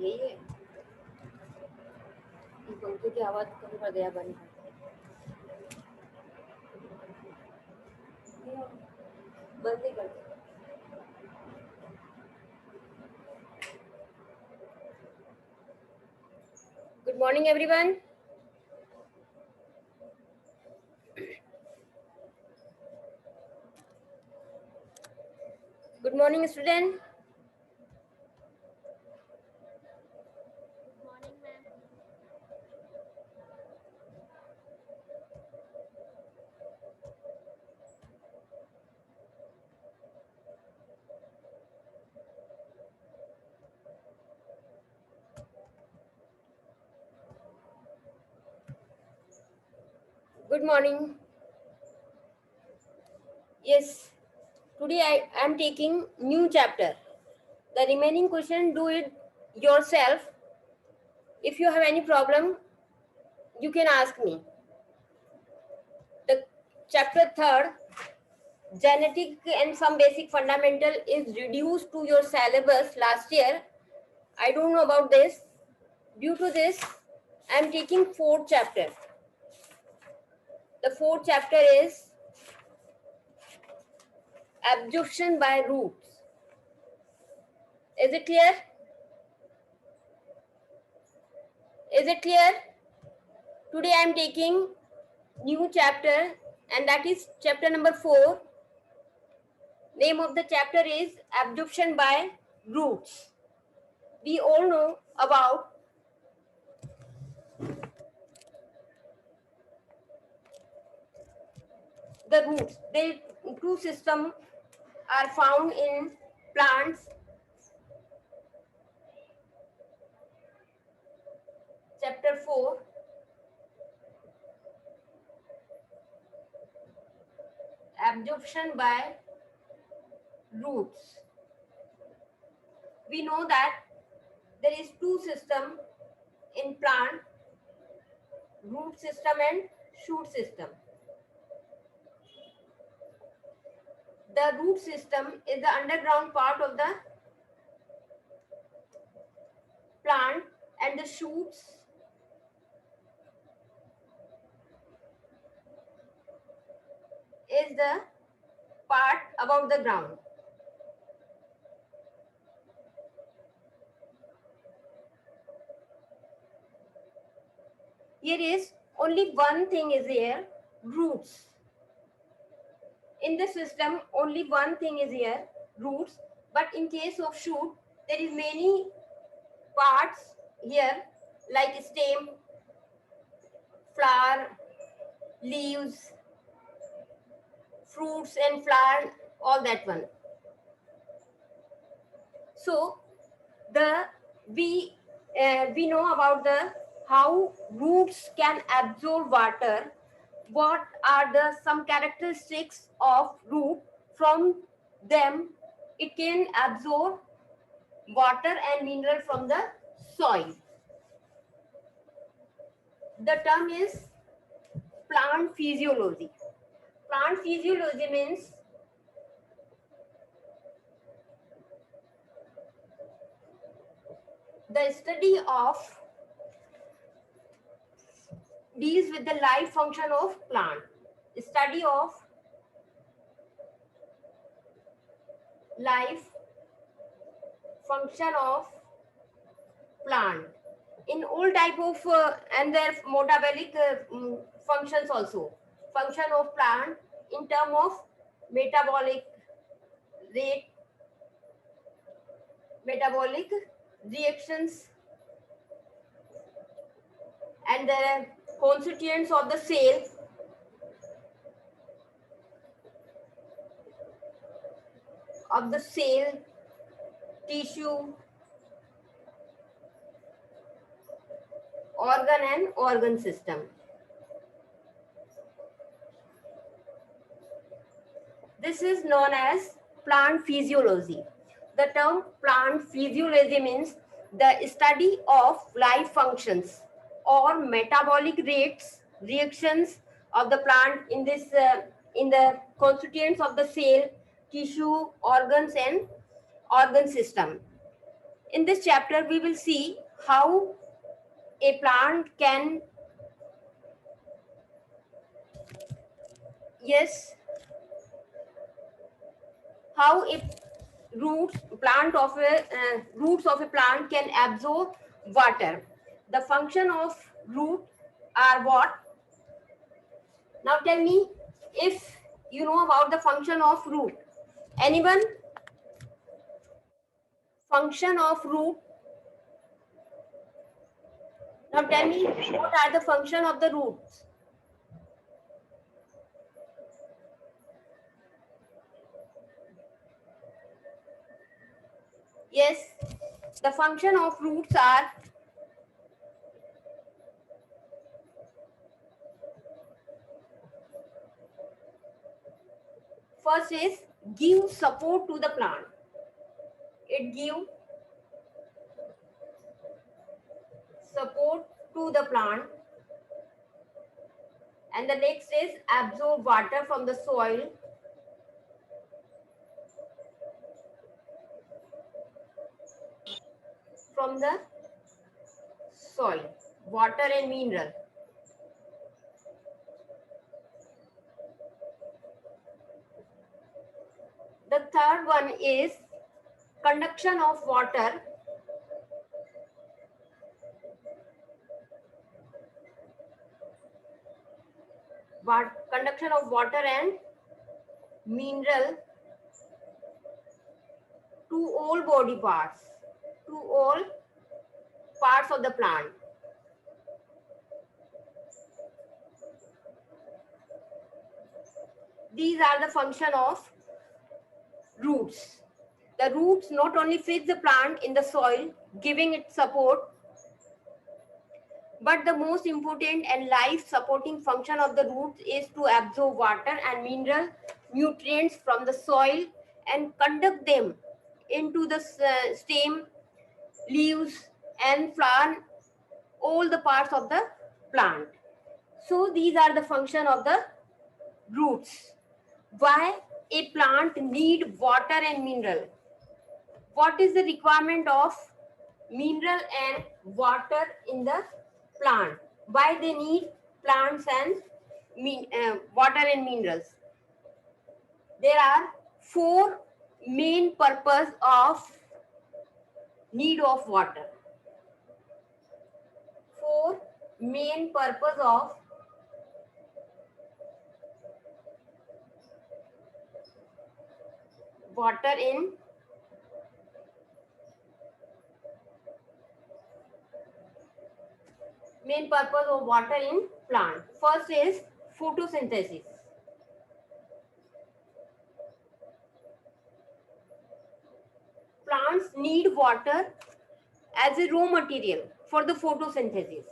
यही है। पंखे की आवाज कम कर दिया बंद बंद ही कर दिया। Good morning, everyone. Good morning, student. Good morning, ma'am. Good morning. Yes, today I am taking new chapter. The remaining question, do it yourself. If you have any problem, you can ask me. The chapter third, genetic and some basic fundamental, is reduced to your syllabus last year. I don't know about this. Due to this, I am taking fourth chapter. The fourth chapter is absorption by roots. Is it clear? Is it clear? Today I am taking new chapter, and that is chapter number 4. Name of the chapter is absorption by roots. We all know about the roots. The two systems are found in plants. Chapter 4, absorption by roots. We know that there is two systems in plant, root system and shoot system. The root system is the underground part of the plant, and the shoots is the part above the ground. Here is only one thing is here, roots. In the system, only one thing is here, roots. But in case of shoot, there is many parts here, like stem, flower, leaves, fruits and flower, all that one. So the we know about the how roots can absorb water. What are the some characteristics of root? From them it can absorb water and mineral from the soil. The term is plant physiology. Plant physiology means the study of deals with the life function of plant. Study of life function of plant in all type of and their metabolic functions also. Function of plant in term of metabolic rate, metabolic reactions, and the constituents of the cell, tissue, organ and organ system. This is known as plant physiology. The term plant physiology means the study of life functions or metabolic rates, reactions of the plant in this in the constituents of the cell, tissue, organs and organ system. In this chapter, we will see how a plant can, yes, how a roots of a plant can absorb water. The function of root are what? Now tell me if you know about the function of root. Anyone? Function of root. Now tell me what are the function of the roots? Yes, the function of roots are, first is give support to the plant. It give support to the plant. And the next is absorb water from the soil. From the soil, water and mineral. The third one is conduction of water. Conduction of water and mineral to all body parts, to all parts of the plant. These are the function of roots. The roots not only feed the plant in the soil, giving it support, but the most important and life supporting function of the roots is to absorb water and mineral nutrients from the soil and conduct them into the stem, leaves and flower, all the parts of the plant. So these are the function of the roots. Why a plant need water and mineral? What is the requirement of mineral and water in the plant? Why they need plants and water and minerals? There are four main purpose of need of water. Four main purpose of water in plant. First is photosynthesis. Plants need water as a raw material for the photosynthesis.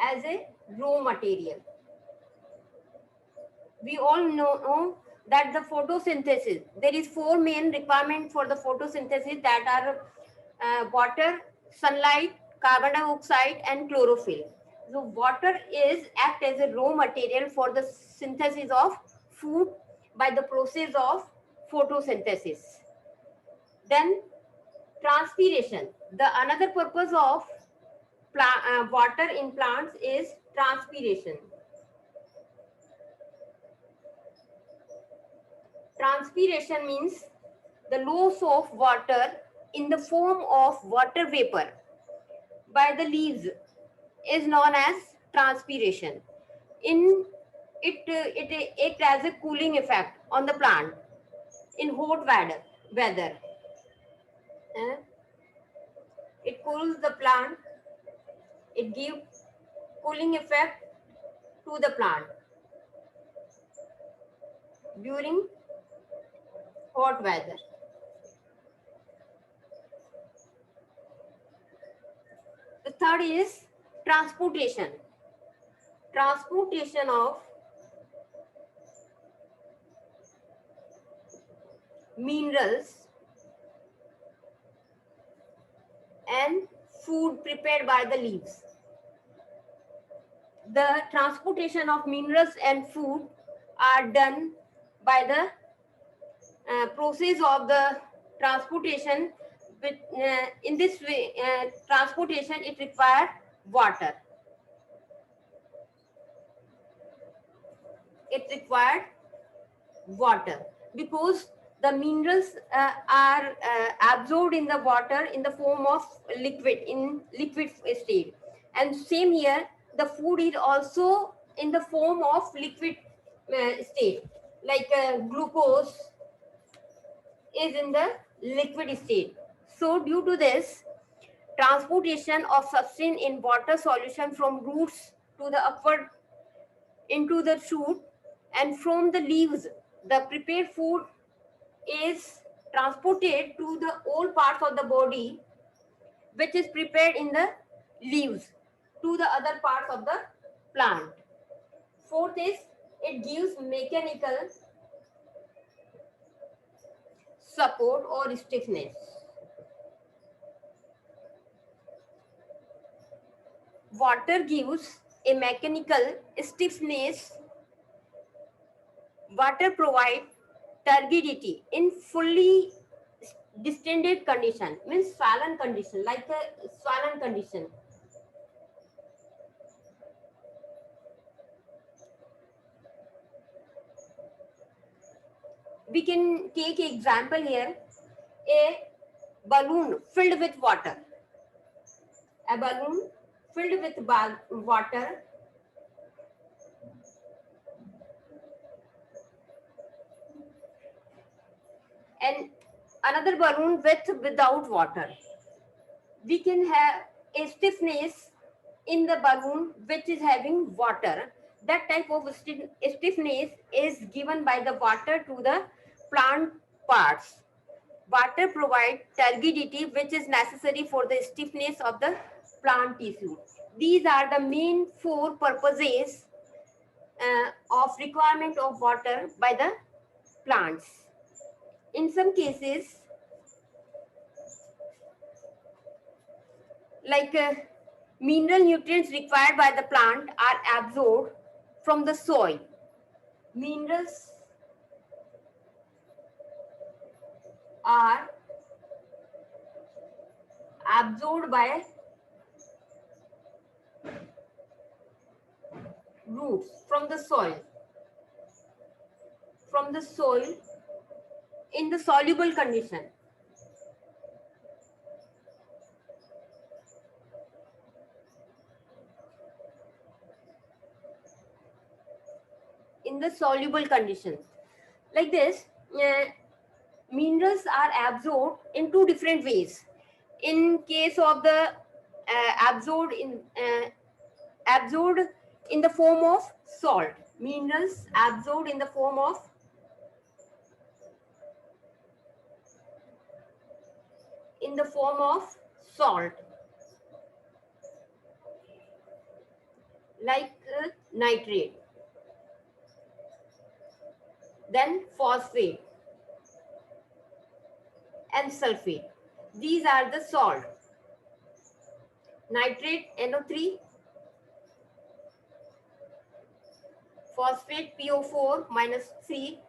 As a raw material. We all know that the photosynthesis, there is four main requirements for the photosynthesis, that are water, sunlight, carbon dioxide and chlorophyll. So water is act as a raw material for the synthesis of food by the process of photosynthesis. Then transpiration. The another purpose of water in plants is transpiration. Transpiration means the loss of water in the form of water vapor by the leaves is known as transpiration. It acts as a cooling effect on the plant in hot weather. It cools the plant. It gives cooling effect to the plant during hot weather. The third is transportation. Transportation of minerals and food prepared by the leaves. The transportation of minerals and food are done by the process of the transportation. With, in this way, transportation, it required water. It required water because the minerals are absorbed in the water in the form of liquid, in liquid state. And same here, the food is also in the form of liquid state, like glucose is in the liquid state. So due to this, transportation of substance in water solution from roots to the upward into the shoot, and from the leaves the prepared food is transported to the all parts of the body which is prepared in the leaves to the other parts of the plant. Fourth is, it gives mechanical support or stiffness. Water gives a mechanical stiffness. Water provides turgidity in fully distended condition, means swollen condition, like a swollen condition. We can take example here, a balloon filled with water. A balloon filled with water, and another balloon without water. We can have a stiffness in the balloon which is having water. That type of stiffness is given by the water to the plant parts. Water provides turgidity which is necessary for the stiffness of the plant tissue. These are the main four purposes of requirement of water by the plants. In some cases, like mineral nutrients required by the plant are absorbed from the soil. Minerals are absorbed by roots from the soil. From the soil in the soluble condition. In the soluble condition. Like this, minerals are absorbed in two different ways. In case of the absorbed in the form of salt. Minerals absorbed in the form of salt, like nitrate, then phosphate and sulfate. These are the salt. Nitrate NO3, phosphate PO4 minus 3,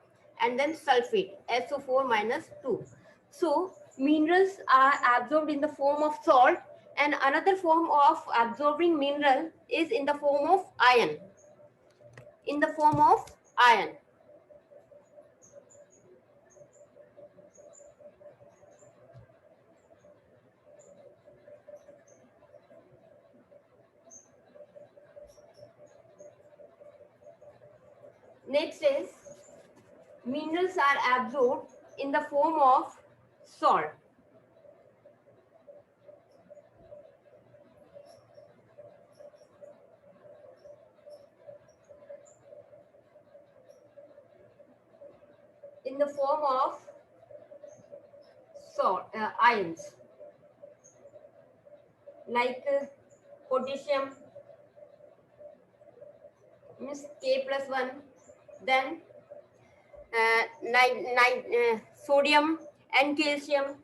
and then sulfate SO4 minus 2. So minerals are absorbed in the form of salt, and another form of absorbing mineral is in the form of iron. In the form of iron. Next is, minerals are absorbed in the form of salt. In the form of salt, ions, like potassium means K+1, then sodium and calcium.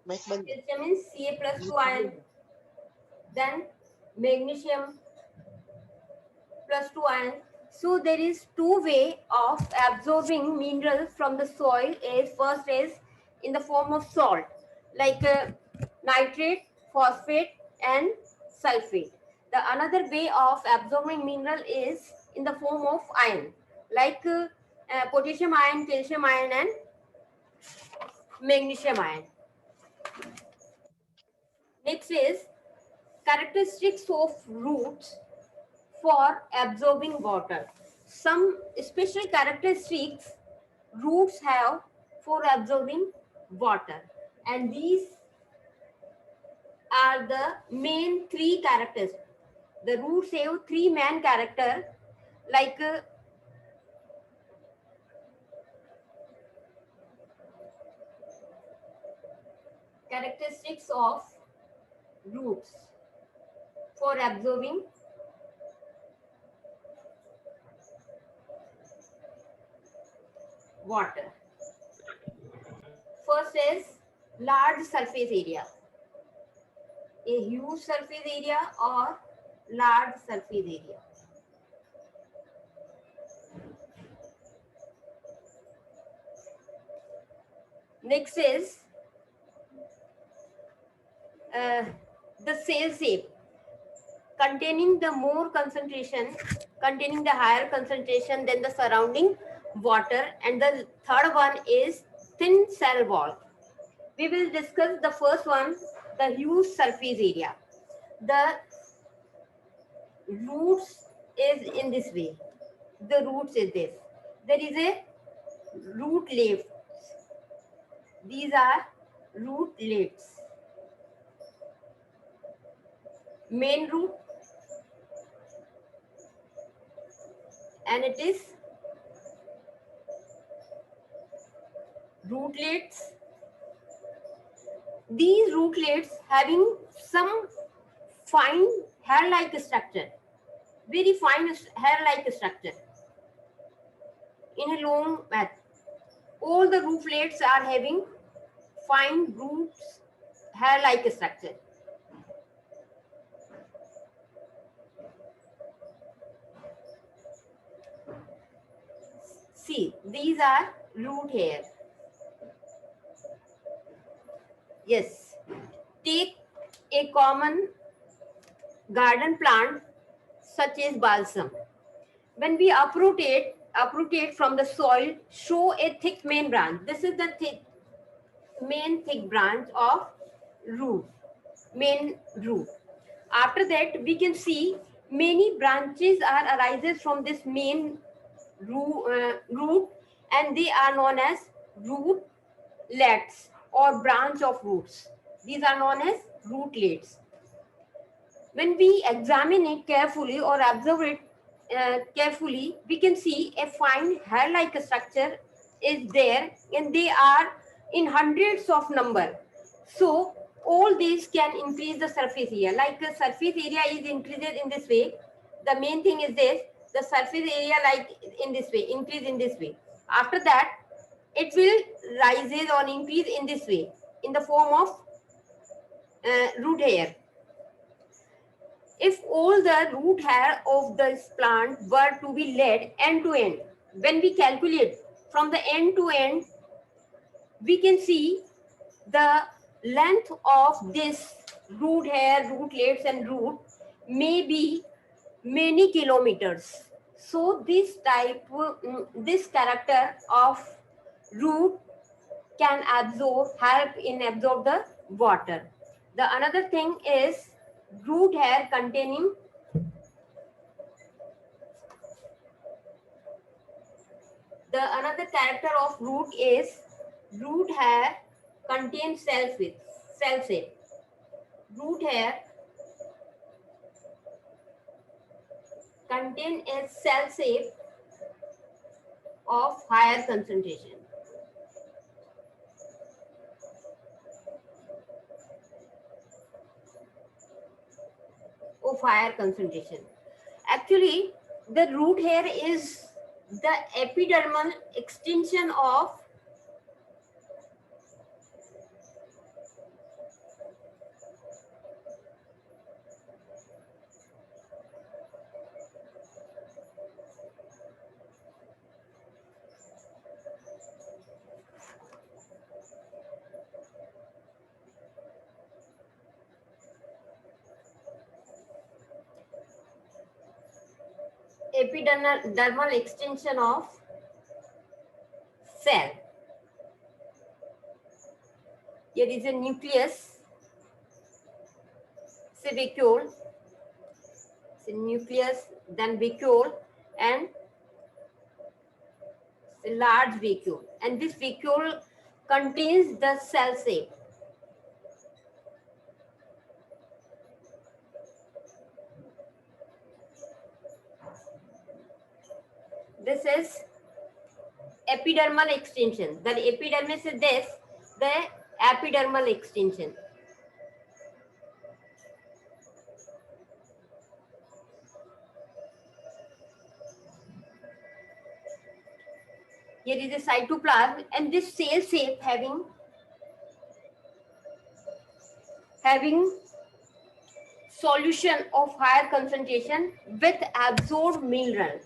Calcium means Ca+2 ion, then magnesium +2 ion, So there is two way of absorbing minerals from the soil. Is first is in the form of salt, like nitrate, phosphate, and sulfate. The another way of absorbing mineral is in the form of iron, like potassium ion, calcium ion, and magnesium ion. Next is characteristics of roots for absorbing water. Some special characteristics roots have for absorbing water, and these are the main three characters. The roots have three main character, like characteristics of roots for absorbing water. First is large surface area, a huge surface area or large surface area. Next is uh, the cell shape, containing the more concentration, containing the higher concentration than the surrounding water. And the third one is thin cell wall. We will discuss the first one, the huge surface area. The roots is in this way. The roots is this. There is a root leaf. These are root leaves. Main root, and it is rootlets. These rootlets having some fine hair-like structure, very fine hair-like structure in a long path. All the rootlets are having fine roots, hair-like structure. See, these are root hair. Yes. Take a common garden plant such as balsam. When we uproot it from the soil, show a thick main branch. This is the main thick branch of root, main root. After that, we can see many branches are arises from this main root, and they are known as rootlets or branch of roots. These are known as rootlets. When we examine it carefully or observe it carefully, we can see a fine hair-like structure is there, and they are in hundreds of number. So all these can increase the surface area. Like the surface area is increased in this way. The main thing is this: the surface area, like in this way, increase in this way. After that, it will rises or increase in this way in the form of root hair. If all the root hair of this plant were to be laid end to end, when we calculate from the end to end, we can see the length of this root hair, rootlets, and root may be many kilometers. So this this character of root can help in absorb the water. The another thing is root hair containing the another character of root is root hair contains cell shape. Root hair contain a cell shape of higher concentration. Of higher concentration. Actually, the root hair is the epidermal extension of epidermal extension of cell. Here is a nucleus, say vacuole, say nucleus, then vacuole, and a large vacuole, and this vacuole contains the cell shape. This is epidermal extension. The epidermis is this, the epidermal extension. Here is a cytoplasm, and this cell shape having solution of higher concentration with absorbed mineral,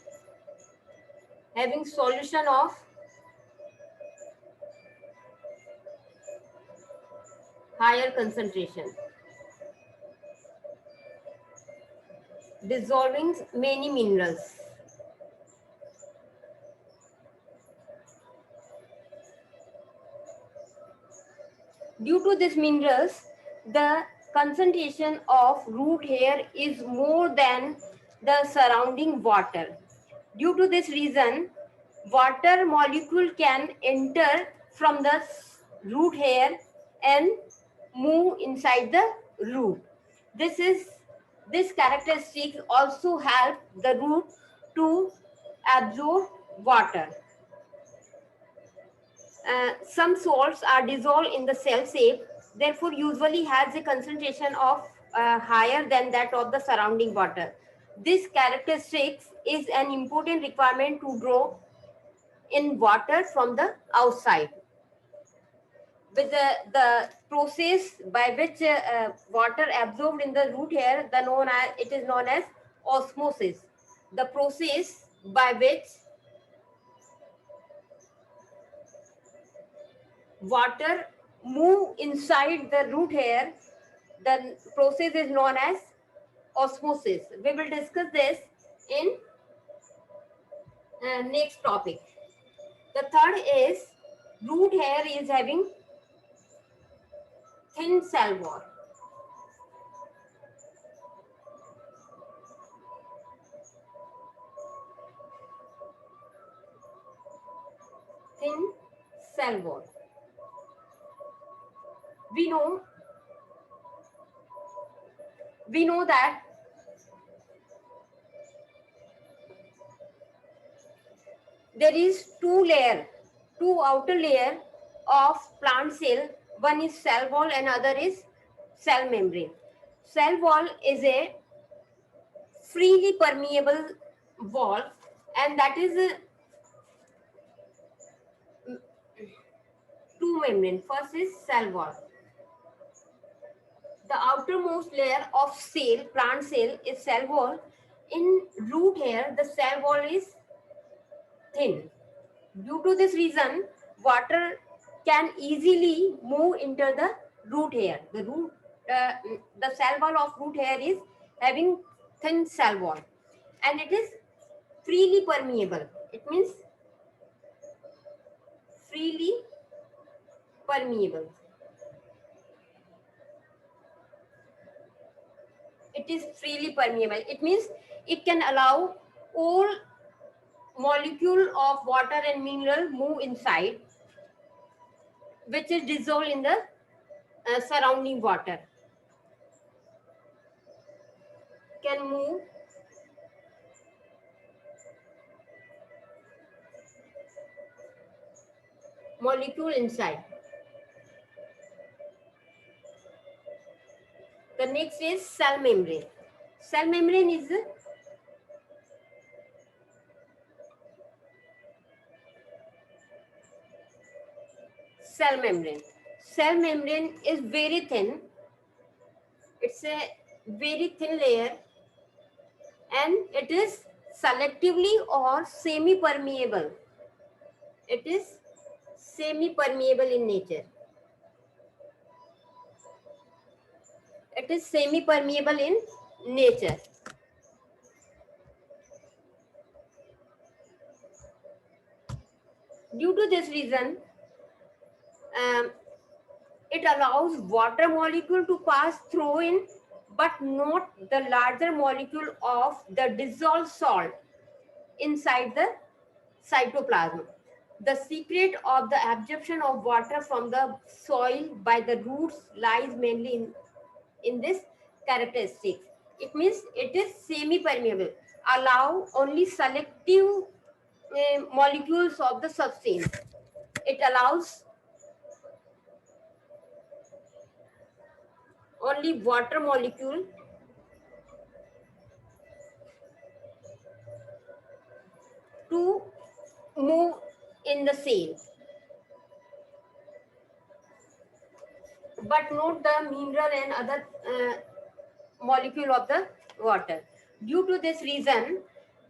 having solution of higher concentration, dissolving many minerals. Due to these minerals, the concentration of root hair is more than the surrounding water. Due to this reason, water molecule can enter from the root hair and move inside the root. This characteristic also help the root to absorb water. Some salts are dissolved in the cell shape, therefore usually has a concentration of higher than that of the surrounding water. This characteristic is an important requirement to grow in water from the outside. With the process by which water absorbed in the root hair, it is known as osmosis. The process by which water move inside the root hair, the process is known as osmosis. We will discuss this in next topic. The third is root hair is having thin cell wall. Thin cell wall. We know that there is two outer layer of plant cell. One is cell wall and other is cell membrane. Cell wall is a freely permeable wall, and that is two membrane. First is cell wall. The outermost layer of plant cell is cell wall. In root hair, the cell wall is thin. Due to this reason, water can easily move into the root hair. The cell wall of root hair is having thin cell wall, and it is freely permeable. It means freely permeable. It is freely permeable. It means it can allow all molecule of water and mineral move inside, which is dissolved in the surrounding water. Can move molecule inside. The next is cell membrane. Cell membrane is cell membrane. Cell membrane is very thin. It's a very thin layer, and it is selectively or semi-permeable. It is semi-permeable in nature. It is semi-permeable in nature. Due to this reason, um, it allows water molecule to pass through in, but not the larger molecule of the dissolved salt inside the cytoplasm. The secret of the absorption of water from the soil by the roots lies mainly in this characteristics. It means it is semi-permeable, allow only selective molecules of the substance. It allows only water molecule to move in the cell, but not the mineral and other molecule of the water. Due to this reason,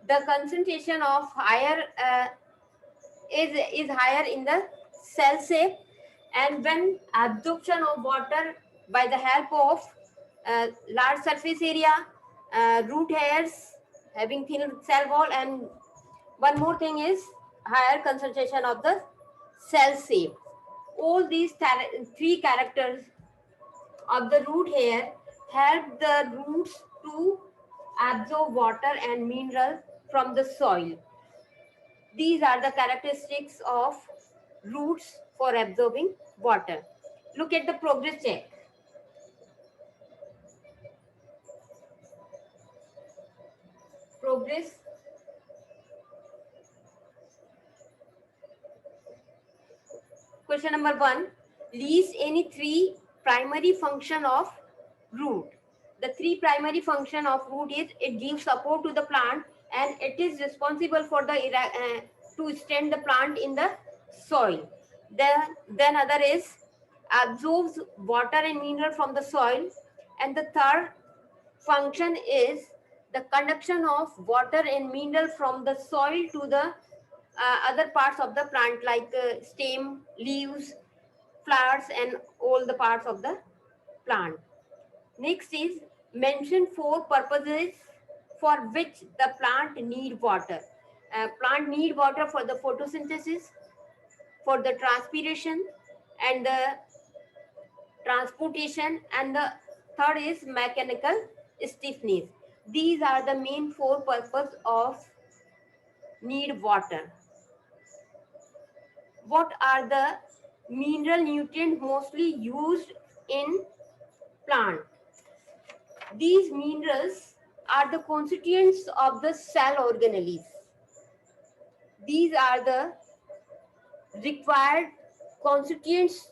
the concentration of higher is higher in the cell shape, and when absorption of water by the help of large surface area, root hairs having thin cell wall, and one more thing is higher concentration of the cell shape. All these three characters of the root hair help the roots to absorb water and minerals from the soil. These are the characteristics of roots for absorbing water. Look at the progress check. Progress. Question number 1. List any three primary function of root. The three primary function of root is it gives support to the plant, and it is responsible for the to stand the plant in the soil. Then other is absorbs water and mineral from the soil, and the third function is the conduction of water and mineral from the soil to the other parts of the plant, like stem, leaves, flowers, and all the parts of the plant. Next is mention four purposes for which the plant need water. Plant need water for the photosynthesis, for the transpiration, and the transportation, and the third is mechanical stiffness. These are the main four purposes of need water. What are the mineral nutrients mostly used in plant? These minerals are the constituents of the cell organelles. These are the required constituents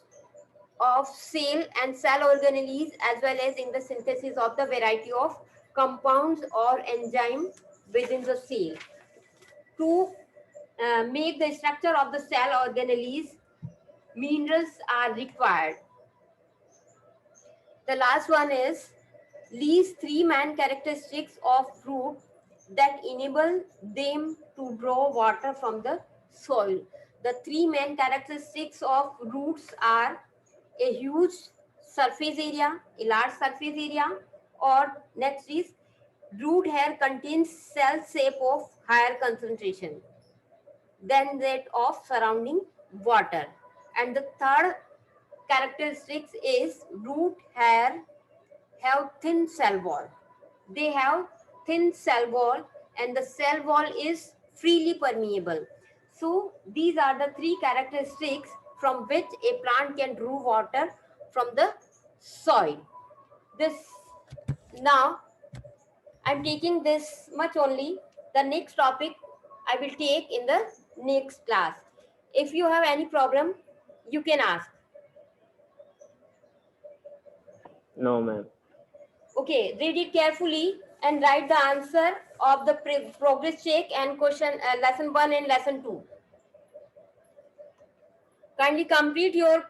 of cell and cell organelles, as well as in the synthesis of the variety of compounds or enzyme within the cell. To make the structure of the cell organelles, minerals are required. The last one is least three main characteristics of root that enable them to draw water from the soil. The three main characteristics of roots are a huge surface area, a large surface area, or next is root hair contains cell shape of higher concentration than that of surrounding water. And the third characteristics is root hair have thin cell wall. They have thin cell wall, and the cell wall is freely permeable. So these are the three characteristics from which a plant can draw water from the soil. This now I'm taking this much only. The next topic I will take in the next class. If you have any problem, you can ask. No, ma'am. Okay, read it carefully and write the answer of the progress check and question lesson 1 and lesson 2. Kindly complete your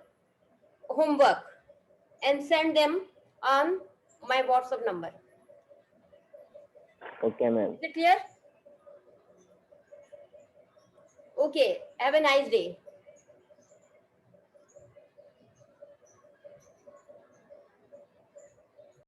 homework and send them on my WhatsApp number. Okay, ma'am. Is it clear? Okay, have a nice day.